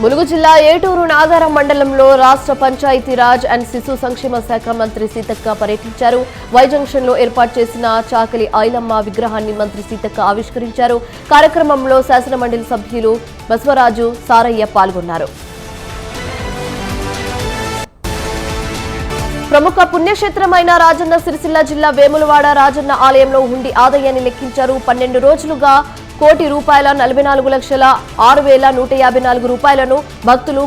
ములుగు జిల్లా ఏటూరు నాగారం మండలంలో రాష్ట్ర పంచాయతీరాజ్ అండ్ శిశు సంక్షేమ శాఖ మంత్రి సీతక్క పర్యటించారు. వై జంక్షన్ లో ఏర్పాటు చేసిన చాకలి ఐలమ్మ విగ్రహాన్ని మంత్రి సీతక్క ఆవిష్కరించారు. కార్యక్రమంలో శాసనమండలి సభ్యులు బసవరాజు, సారయ్య పాల్గొన్నారు. ప్రముఖ పుణ్యక్షేత్రమైన రాజన్న సిరిసిల్ల జిల్లా వేములవాడ రాజన్న ఆలయంలో హుండీ ఆదాయాన్ని లెక్కించారు. 12 రోజులుగా ₹1,44,06,154 భక్తులు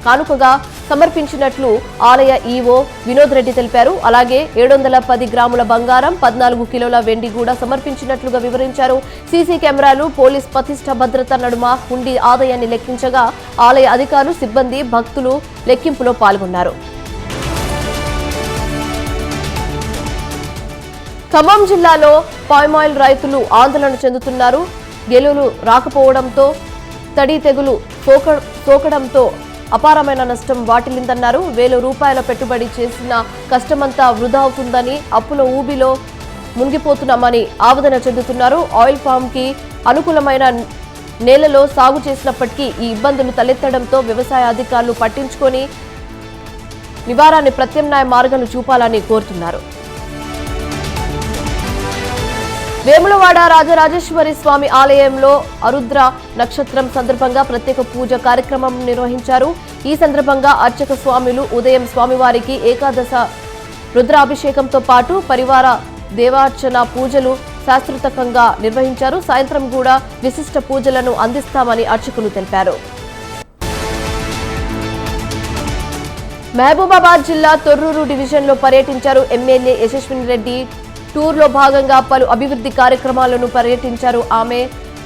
కానుకగా సమర్పించినట్లు ఆలయ ఈవో వినోద్ రెడ్డి తెలిపారు. అలాగే 710 గ్రాముల బంగారం, 14 కిలోల వెండి కూడా సమర్పించినట్లుగా వివరించారు. సీసీ కెమెరాలు, పోలీస్ పతిష్ట భద్రత నడుమ హుండీ ఆదాయాన్ని లెక్కించగా ఆలయ అధికారులు, సిబ్బంది, భక్తులు లెక్కింపులో పాల్గొన్నారు. ఖమ్మం జిల్లాలో పామాయిల్ రైతులు ఆందోళన చెందుతున్నారు. గెలులు రాకపోవడంతో, తడి తెగులు సోకడంతో అపారమైన నష్టం వాటిల్లిందన్నారు. ₹1,000 పెట్టుబడి చేసిన కష్టమంతా వృధా అవుతుందని, అప్పుల ఊబిలో మునిగిపోతున్నామని ఆవేదన చెందుతున్నారు. ఆయిల్ ఫామ్ కి అనుకూలమైన నేలలో సాగు చేసినప్పటికీ ఈ ఇబ్బందులు తలెత్తడంతో వ్యవసాయ అధికారులు పట్టించుకొని నివారణకు ప్రత్యామ్నాయ మార్గాలు చూపాలని కోరుతున్నారు. వేములవాడ రాజరాజేశ్వరి స్వామి ఆలయంలో ఆరుద్ర నక్షత్రం సందర్భంగా ప్రత్యేక పూజ కార్యక్రమం నిర్వహించారు. ఈ సందర్భంగా అర్చక స్వాములు ఉదయం స్వామివారికి ఏకాదశ రుద్రాభిషేకంతో పాటు పరివార దేవార్చన పూజలు శాస్త్రోక్తంగా నిర్వహించారు. సాయంత్రం కూడా విశిష్ట పూజలను అందిస్తామని అర్చకులు తెలిపారు. మహబూబాబాద్ జిల్లా తొర్రూరు డివిజన్లో పర్యటించారు ఎమ్మెల్యే యశస్విని రెడ్డి. టూర్లో భాగంగా పలు అభివృద్ధి కార్యక్రమాలను పర్యటించారు ఆమె.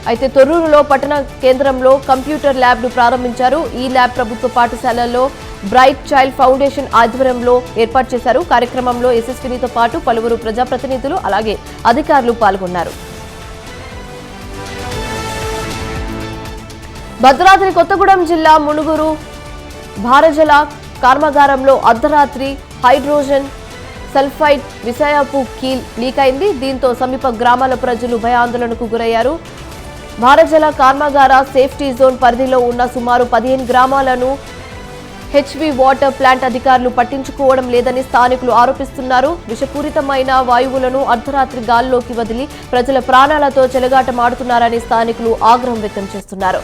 అయితే తొర్రూరులో పట్టణ కేంద్రంలో కంప్యూటర్ ల్యాబ్ను ప్రారంభించారు. ఈ ల్యాబ్ ప్రభుత్వ పాఠశాలల్లో బ్రైట్ చైల్డ్ ఫౌండేషన్ ఆధ్వర్యంలో ఏర్పాటు చేశారు. కార్యక్రమంలో యశస్వినితో పాటు పలువురు ప్రజాప్రతినిధులు అలాగే అధికారులు పాల్గొన్నారు. భద్రాద్రి కొత్తగూడెం జిల్లా మునుగురు భారజల కర్మాగారంలో అర్ధరాత్రి హైడ్రోజన్ సల్ఫైడ్ విషయపు కీల్ లీక్ అయింది. దీంతో సమీప గ్రామాల ప్రజలు భయాందోళనకు గురయ్యారు. భారజల కర్మాగార సేఫ్టీ జోన్ పరిధిలో ఉన్న సుమారు 15 గ్రామాలను హెచ్వి వాటర్ ప్లాంట్ అధికారులు పట్టించుకోవడం లేదని స్థానికులు ఆరోపిస్తున్నారు. విషపూరితమైన వాయువులను అర్ధరాత్రి గాల్లోకి వదిలి ప్రజల ప్రాణాలతో చెలగాటమాడుతున్నారని స్థానికులు ఆగ్రహం వ్యక్తం చేస్తున్నారు.